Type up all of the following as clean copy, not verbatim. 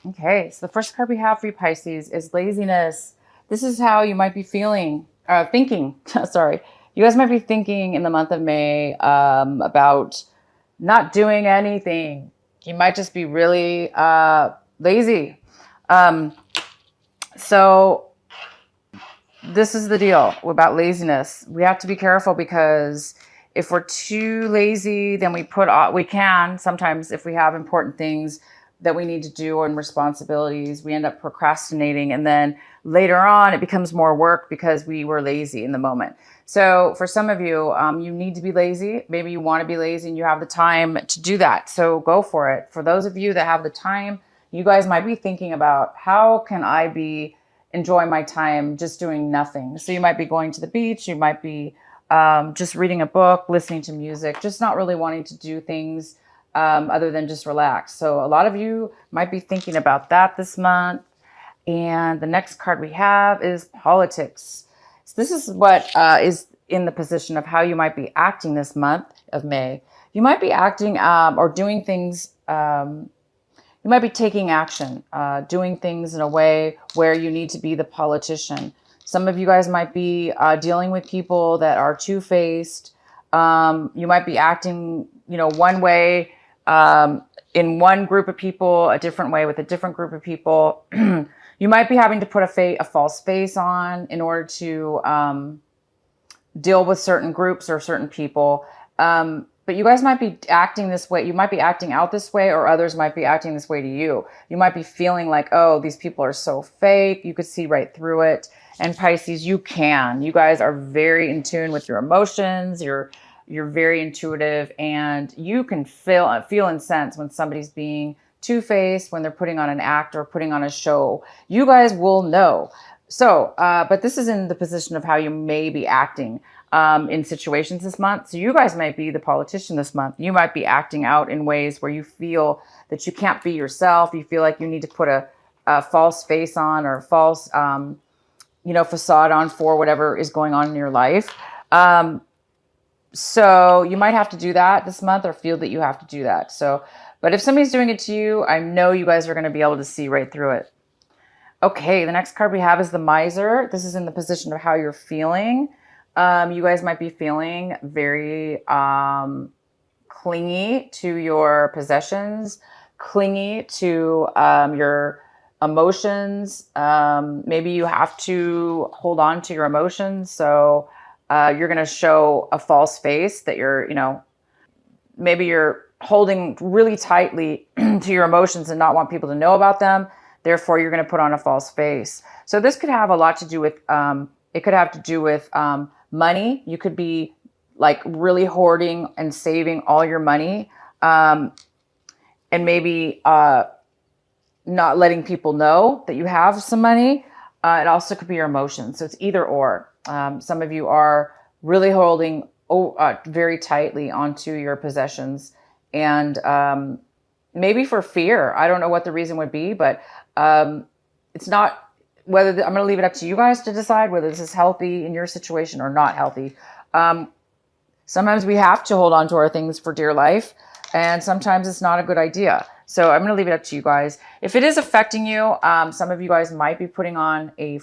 Okay, so the first card we have for you, Pisces, is laziness. This is how you might be feeling, thinking. Sorry. You guys might be thinking in the month of May about not doing anything. You might just be really lazy. Um, so this is the deal about laziness. We have to be careful because if we're too lazy, then we can sometimes, if we have important things that we need to do and responsibilities, we end up procrastinating. And then later on, it becomes more work because we were lazy in the moment. So for some of you, you need to be lazy. Maybe you want to be lazy and you have the time to do that. So go for it. For those of you that have the time, you guys might be thinking about how can I be enjoy my time just doing nothing. So you might be going to the beach, you might be just reading a book, listening to music, just not really wanting to do things other than just relax. So a lot of you might be thinking about that this month. And the next card we have is politics. So this is what is in the position of how you might be acting this month of May. You might be acting or doing things. You might be taking action, doing things in a way where you need to be the politician. Some of you guys might be dealing with people that are two-faced. You might be acting, one way in one group of people, a different way with a different group of people. You might be having to put a false face on in order to deal with certain groups or certain people. But you guys might be acting this way. You might be acting out this way, or others might be acting this way to you. You might be feeling like, oh, these people are so fake. You could see right through it. And Pisces, you can. You guys are very in tune with your emotions. You're very intuitive, and you can feel and sense when somebody's being two-faced, when they're putting on an act or putting on a show. You guys will know. So, but this is in the position of how you may be acting in situations this month. So you guys might be the politician this month. You might be acting out in ways where you feel that you can't be yourself. You feel like you need to put a false face on or false, facade on for whatever is going on in your life. So you might have to do that this month or feel that you have to do that. So, but if somebody's doing it to you, I know you guys are going to be able to see right through it. Okay, the next card we have is the Miser. This is in the position of how you're feeling. You guys might be feeling very clingy to your possessions, clingy to your emotions. Maybe you have to hold on to your emotions. So you're going to show a false face that maybe you're holding really tightly to your emotions and not want people to know about them. Therefore, you're going to put on a false face. So this could have a lot to do with, it could have to do with money. You could be like really hoarding and saving all your money, and maybe not letting people know that you have some money. It also could be your emotions. So it's either or. Some of you are really holding very tightly onto your possessions, and maybe for fear. I don't know what the reason would be, but it's not whether I'm going to leave it up to you guys to decide whether this is healthy in your situation or not healthy. Sometimes we have to hold on to our things for dear life, and sometimes it's not a good idea. So I'm going to leave it up to you guys. If it is affecting you, some of you guys might be putting on a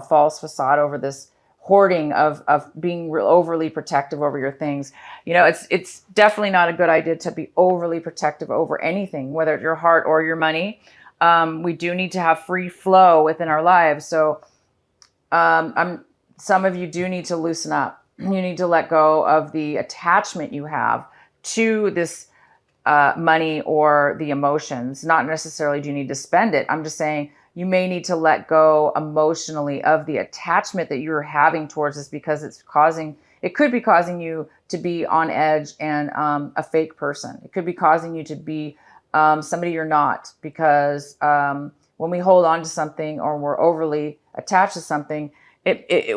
false facade over this hoarding of being overly protective over your things. It's definitely not a good idea to be overly protective over anything, whether it's your heart or your money. We do need to have free flow within our lives. So some of you do need to loosen up. You need to let go of the attachment you have to this money or the emotions. Not necessarily do you need to spend it. I'm just saying you may need to let go emotionally of the attachment that you're having towards this, because it could be causing you to be on edge and a fake person. It could be causing you to be somebody you're not, because when we hold on to something or we're overly attached to something,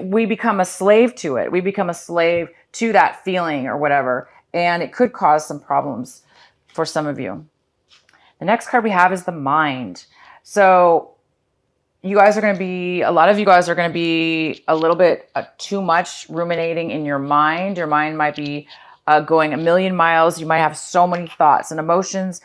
we become a slave to it. We become a slave to that feeling or whatever, and it could cause some problems for some of you. The next card we have is the Mind. So a lot of you guys are going to be a little bit too much ruminating in your mind. Your mind might be going a million miles. You might have so many thoughts and emotions.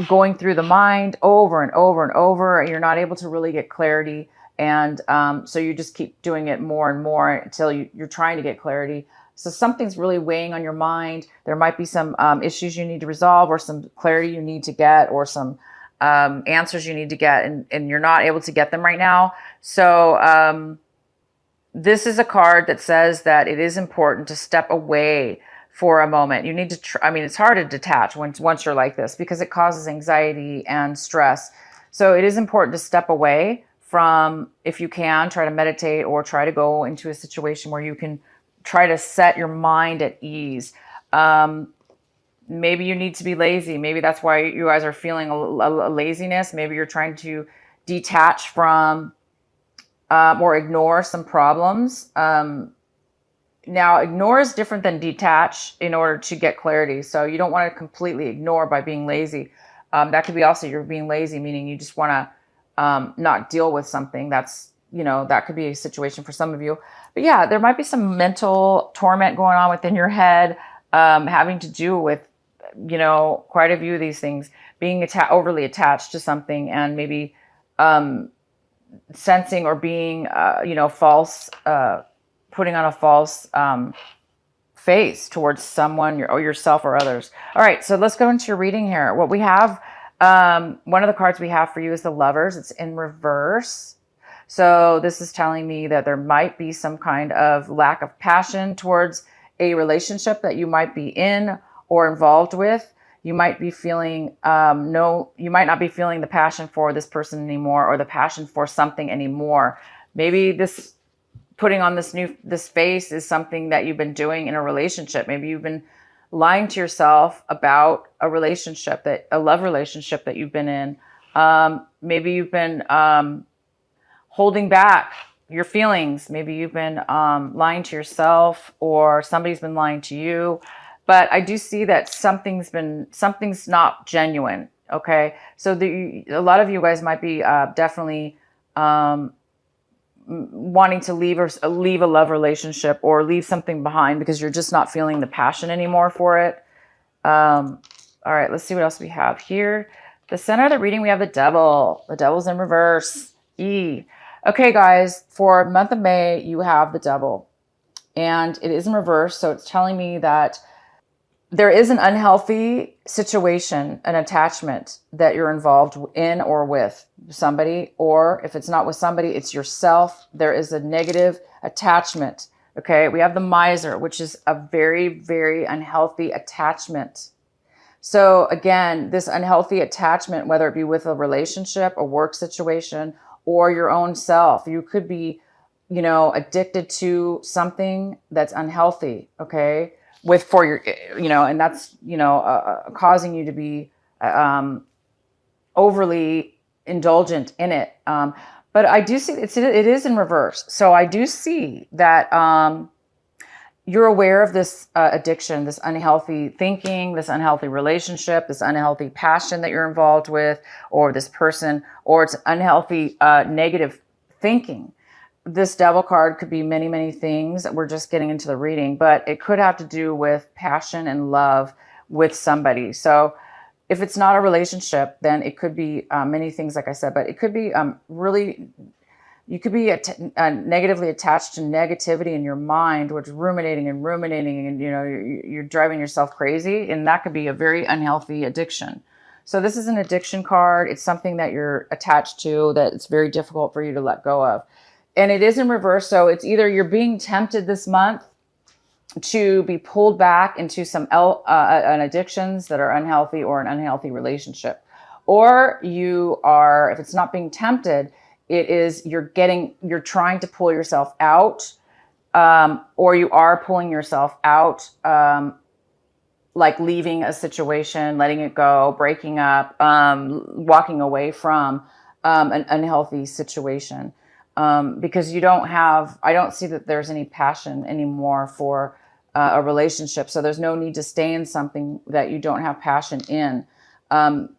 going through the mind over and over and over, and you're not able to really get clarity. And so you just keep doing it more and more until you're trying to get clarity. So something's really weighing on your mind. There might be some issues you need to resolve, or some clarity you need to get, or some answers you need to get, and you're not able to get them right now. So this is a card that says that it is important to step away for a moment. You need to, I mean, it's hard to detach once you're like this, because it causes anxiety and stress. So it is important to step away from, if you can, try to meditate, or try to go into a situation where you can try to set your mind at ease. Maybe you need to be lazy. Maybe that's why you guys are feeling a laziness. Maybe you're trying to detach from or ignore some problems. Now, ignore is different than detach in order to get clarity. So you don't want to completely ignore by being lazy. That could be also you're being lazy, meaning you just want to not deal with something. That's, that could be a situation for some of you. But yeah, there might be some mental torment going on within your head, having to do with, quite a few of these things, being overly attached to something, and maybe sensing or being, false, putting on a false face towards someone or yourself or others. All right, so let's go into your reading here. What we have, one of the cards we have for you is the Lovers. It's in reverse. So this is telling me that there might be some kind of lack of passion towards a relationship that you might be in or involved with. You might be feeling, you might not be feeling the passion for this person anymore, or the passion for something anymore. Maybe this putting on this face is something that you've been doing in a relationship. Maybe you've been lying to yourself about a love relationship that you've been in. Maybe you've been holding back your feelings. Maybe you've been lying to yourself, or somebody's been lying to you. But I do see that something's not genuine. Okay, so a lot of you guys might be definitely wanting to leave a love relationship, or leave something behind, because you're just not feeling the passion anymore for it. All right, let's see what else we have here. The center of the reading, we have the Devil. The Devil's in reverse. Okay, guys, for month of May, you have the Devil, and it is in reverse. So it's telling me that there is an unhealthy situation, an attachment that you're involved in or with somebody, or if it's not with somebody, it's yourself. There is a negative attachment. Okay, we have the Miser, which is a very, very unhealthy attachment. So again, this unhealthy attachment, whether it be with a relationship, a work situation, or your own self, you could be, addicted to something that's unhealthy. Okay. And that's, causing you to be overly indulgent in it. But I do see it is in reverse. So I do see that you're aware of this addiction, this unhealthy thinking, this unhealthy relationship, this unhealthy passion that you're involved with, or this person, or it's unhealthy negative thinking. This Devil card could be many, many things. We're just getting into the reading, but it could have to do with passion and love with somebody. So if it's not a relationship, then it could be many things, like I said, but it could be you could be negatively attached to negativity in your mind, which is ruminating, and you're driving yourself crazy, and that could be a very unhealthy addiction. So this is an addiction card. It's something that you're attached to, that it's very difficult for you to let go of. And it is in reverse. So it's either you're being tempted this month to be pulled back into some addictions that are unhealthy, or an unhealthy relationship. Or you are, if it's not being tempted, it is you're trying to pull yourself out, or you are pulling yourself out, like leaving a situation, letting it go, breaking up, walking away from an unhealthy situation. Because I don't see that there's any passion anymore for a relationship. So there's no need to stay in something that you don't have passion in.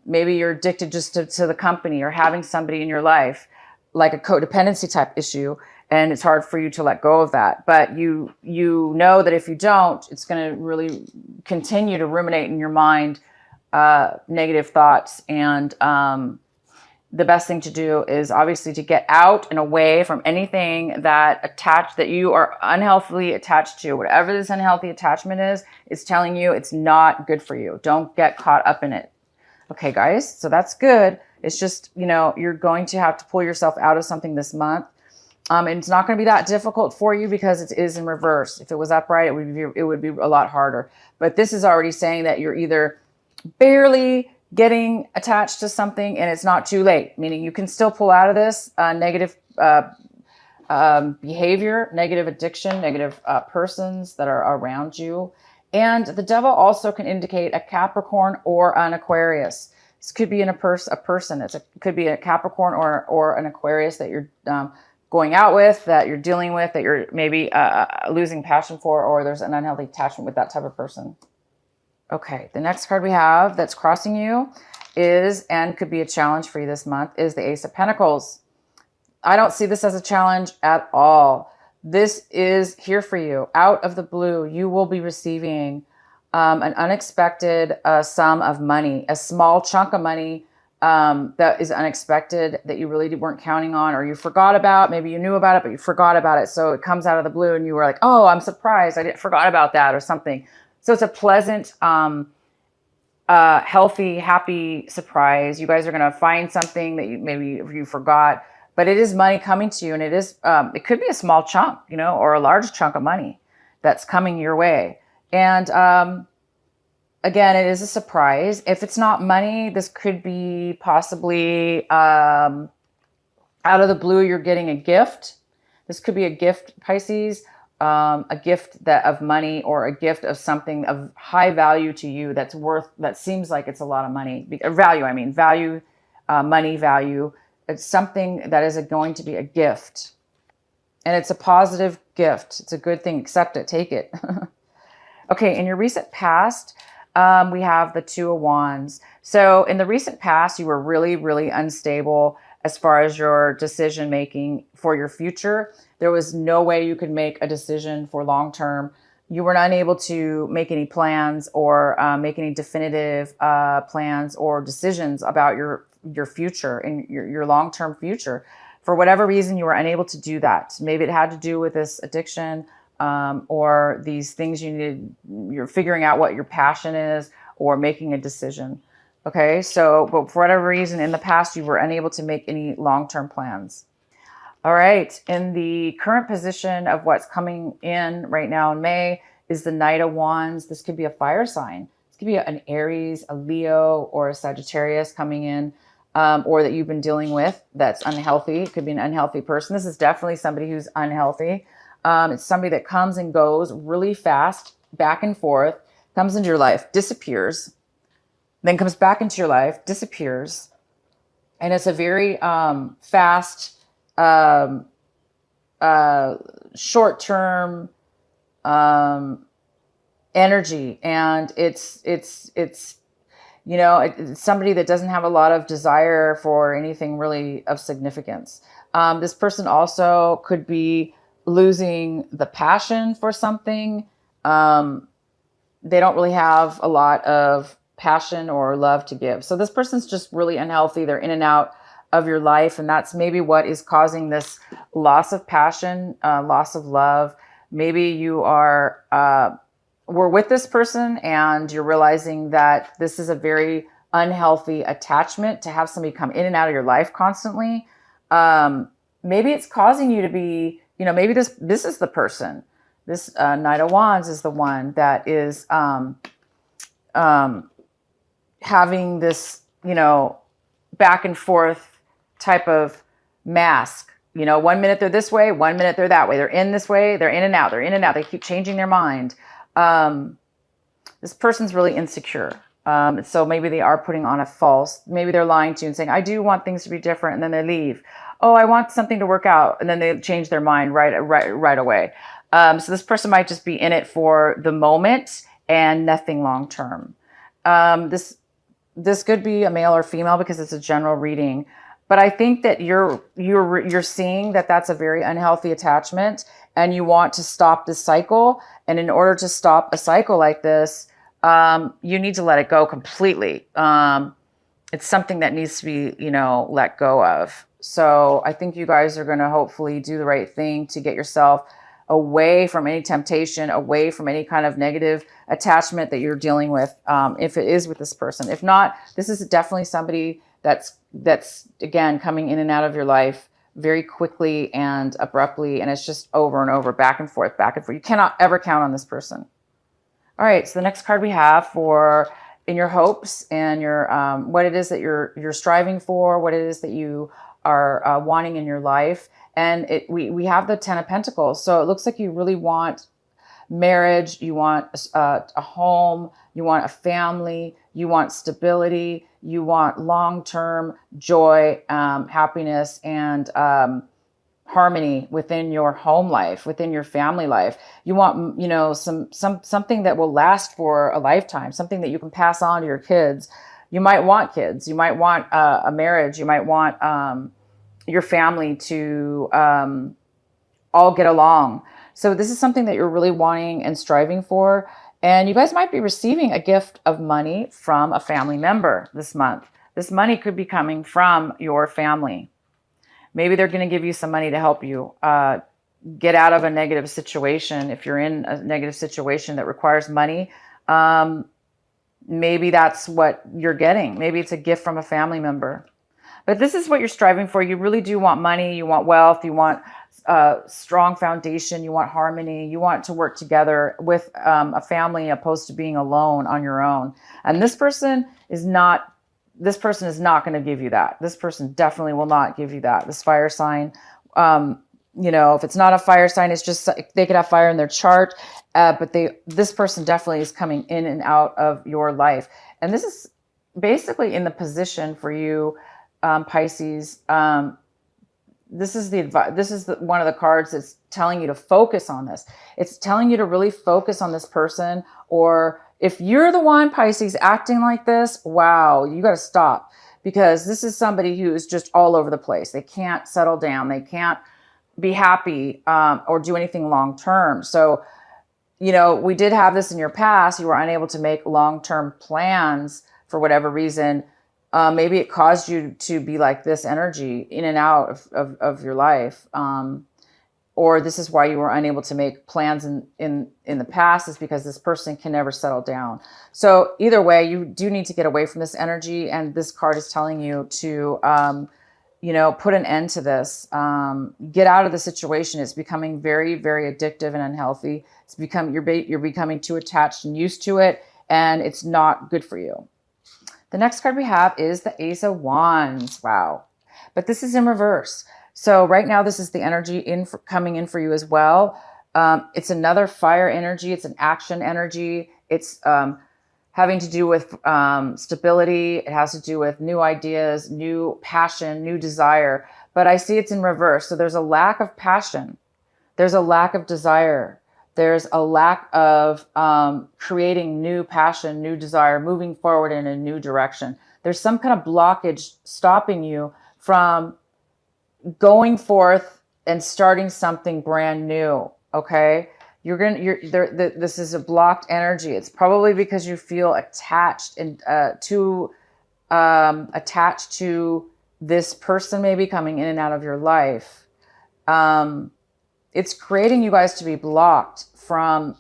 Maybe you're addicted just to the company, or having somebody in your life, like a codependency type issue, and it's hard for you to let go of that. But you know that if you don't, it's going to really continue to ruminate in your mind negative thoughts. And the best thing to do is obviously to get out and away from anything that you are unhealthily attached to. Whatever this unhealthy attachment is telling you it's not good for you. Don't get caught up in it. Okay, guys, so that's good. It's just, you're going to have to pull yourself out of something this month. And it's not going to be that difficult for you because it is in reverse. If it was upright, it would be a lot harder. But this is already saying that you're either barely getting attached to something and it's not too late, meaning you can still pull out of this negative behavior, negative addiction, negative persons that are around you. And the devil also can indicate a Capricorn or an Aquarius. This could be a person. It could be a Capricorn or an Aquarius that you're going out with, that you're dealing with, that you're maybe losing passion for, or there's an unhealthy attachment with that type of person. Okay, the next card we have that's crossing you is, and could be a challenge for you this month, is the Ace of Pentacles. I don't see this as a challenge at all. This is here for you. Out of the blue, you will be receiving an unexpected sum of money, a small chunk of money that is unexpected, that you really weren't counting on, or you forgot about. Maybe you knew about it, but you forgot about it. So it comes out of the blue and you were like, oh, I'm surprised. I forgot about that or something. So it's a pleasant, healthy, happy surprise. You guys are going to find something that maybe you forgot, but it is money coming to you, and it could be a small chunk, or a large chunk of money that's coming your way. And again, it is a surprise. If it's not money, this could be possibly out of the blue. You're getting a gift. This could be a gift, Pisces. A gift of money, or a gift of something of high value to you that seems like it's a lot of money. Value, money value. It's something that is going to be a gift. And it's a positive gift. It's a good thing. Accept it. Take it. Okay, in your recent past, we have the Two of Wands. So in the recent past, you were really, really unstable as far as your decision making for your future. There was no way you could make a decision for long term. You were unable to make any plans or make any definitive plans or decisions about your future and your long term future. For whatever reason, you were unable to do that. Maybe it had to do with this addiction or these things you're figuring out what your passion is or making a decision. Okay, so, but for whatever reason in the past, you were unable to make any long-term plans. All right, in the current position of what's coming in right now in May is the Knight of Wands. This could be a fire sign. This could be an Aries, a Leo, or a Sagittarius coming in, or that you've been dealing with that's unhealthy. It could be an unhealthy person. This is definitely somebody who's unhealthy. It's somebody that comes and goes really fast, back and forth, comes into your life, disappears, then comes back into your life, disappears. And it's a very fast, short-term energy. And it's somebody that doesn't have a lot of desire for anything really of significance. This person also could be losing the passion for something. They don't really have a lot of passion or love to give. So this person's just really unhealthy. They're in and out of your life. And that's maybe what is causing this loss of passion, loss of love. Maybe you were with this person and you're realizing that this is a very unhealthy attachment to have somebody come in and out of your life constantly. Maybe it's causing you to be, maybe this is the person. This Knight of Wands is the one that is having this, back and forth type of mask. 1 minute they're this way, 1 minute they're that way. They're in this way, they're in and out, they're in and out. They keep changing their mind. This person's really insecure. So maybe they are putting on maybe they're lying to you and saying, I do want things to be different. And then they leave. Oh, I want something to work out. And then they change their mind right away. So this person might just be in it for the moment and nothing long-term. This could be a male or female because it's a general reading, but I think that you're seeing that that's a very unhealthy attachment and you want to stop this cycle. And in order to stop a cycle like this, you need to let it go completely. It's something that needs to be, let go of. So I think you guys are going to hopefully do the right thing to get yourself away from any temptation, away from any kind of negative attachment that you're dealing with, if it is with this person. If not, this is definitely somebody that's again coming in and out of your life very quickly and abruptly, and it's just over and over, back and forth, back and forth. You cannot ever count on this person. All right, so the next card we have for in your hopes and your what it is that you're striving for, what it is that you are wanting in your life. And we have the Ten of Pentacles. So it looks like you really want marriage, you want a home, you want a family, you want stability, you want long-term joy, happiness, and harmony within your home life, within your family life. You want, something that will last for a lifetime, something that you can pass on to your kids. You might want kids. You might want a marriage. You might want your family to all get along. So this is something that you're really wanting and striving for. And you guys might be receiving a gift of money from a family member this month. This money could be coming from your family. Maybe they're going to give you some money to help you get out of a negative situation. If you're in a negative situation that requires money, maybe that's what you're getting. Maybe it's a gift from a family member. But this is what you're striving for. You really do want money. You want wealth. You want a strong foundation. You want harmony. You want to work together with a family opposed to being alone on your own. And this person is not going to give you that. This person definitely will not give you that. This fire sign, if it's not a fire sign, it's just they could have fire in their chart. But this person definitely is coming in and out of your life. And this is basically in the position for you, Pisces. This is one of the cards that's telling you to focus on this. It's telling you to really focus on this person. Or if you're the one, Pisces, acting like this, wow, you got to stop, because this is somebody who is just all over the place. They can't settle down. They can't be happy or do anything long term. So, we did have this in your past. You were unable to make long-term plans for whatever reason. Maybe it caused you to be like this energy in and out of your life. Or this is why you were unable to make plans in the past, is because this person can never settle down. So either way, you do need to get away from this energy. And this card is telling you to, put an end to this. Get out of the situation. It's becoming very, very addictive and unhealthy. You're becoming too attached and used to it, and it's not good for you. The next card we have is the Ace of Wands. Wow. But this is in reverse. So right now, this is the energy coming in for you as well. It's another fire energy. It's an action energy. It's having to do with stability. It has to do with new ideas, new passion, new desire. But I see it's in reverse. So there's a lack of passion. There's a lack of desire. There's a lack of creating new passion, new desire, moving forward in a new direction. There's some kind of blockage stopping you from going forth and starting something brand new. Okay. This is a blocked energy. It's probably because you feel attached and attached to this person, maybe coming in and out of your life. It's creating you guys to be blocked from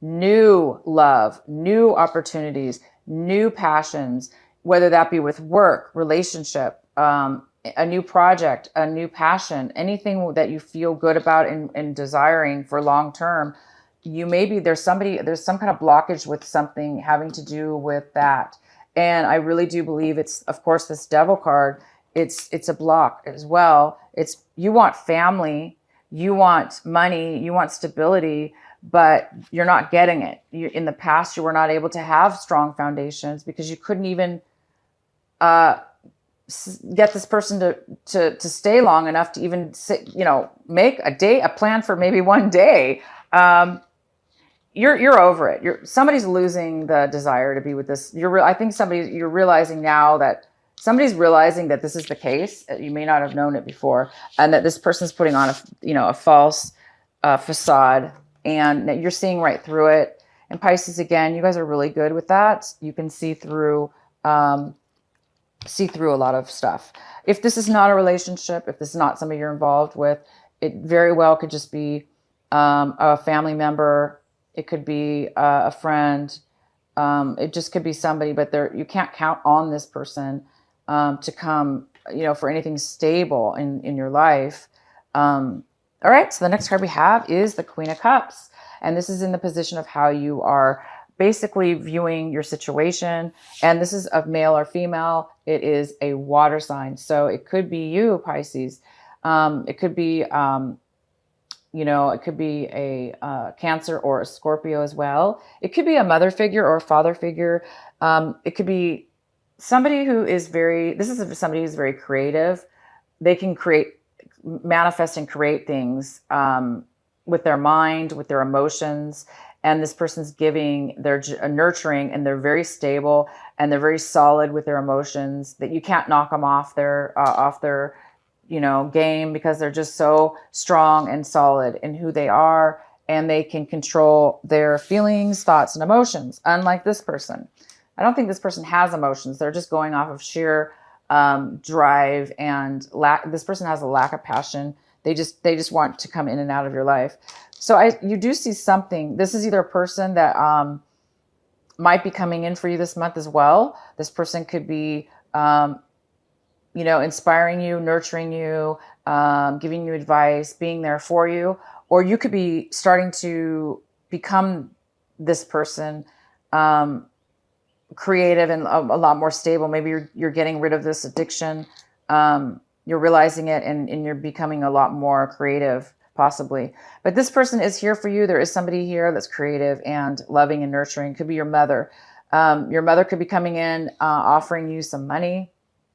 new love, new opportunities, new passions, whether that be with work, relationship, a new project, a new passion, anything that you feel good about and desiring for long term. There's some kind of blockage with something having to do with that. And I really do believe it's, of course, this Devil card. It's a block as well. You want family, you want money, you want stability, but you're not getting it. In the past, you were not able to have strong foundations because you couldn't even get this person to stay long enough to even make a plan for maybe one day. You're over it. Somebody's losing the desire to be with this. I think you're realizing now that somebody's realizing that this is the case. You may not have known it before, and that this person's putting on a false facade, and that you're seeing right through it. And Pisces, again, you guys are really good with that. You can see through a lot of stuff. If this is not a relationship, if this is not somebody you're involved with, it very well could just be a family member. It could be a friend. It just could be somebody, but you can't count on this person to come, for anything stable in your life. All right, so the next card we have is the Queen of Cups. And this is in the position of how you are basically viewing your situation. And this is of male or female. It is a water sign. So it could be you, Pisces. It could be, it could be a Cancer or a Scorpio as well. It could be a mother figure or a father figure. It could be somebody who is somebody who's very creative. They can manifest and create things with their mind, with their emotions. And this person's they're nurturing, and they're very stable, and they're very solid with their emotions, that you can't knock them off their game, because they're just so strong and solid in who they are, and they can control their feelings, thoughts, and emotions. Unlike this person. I don't think this person has emotions. They're just going off of sheer drive and lack. This person has a lack of passion. They just want to come in and out of your life. So you do see something. This is either a person that might be coming in for you this month as well. This person could be, inspiring you, nurturing you, giving you advice, being there for you. Or you could be starting to become this person, creative and a lot more stable. Maybe you're getting rid of this addiction. You're realizing it, and you're becoming a lot more creative, possibly. But this person is here for you. There is somebody here that's creative and loving and nurturing. Could be your mother. Your mother could be coming in, offering you some money.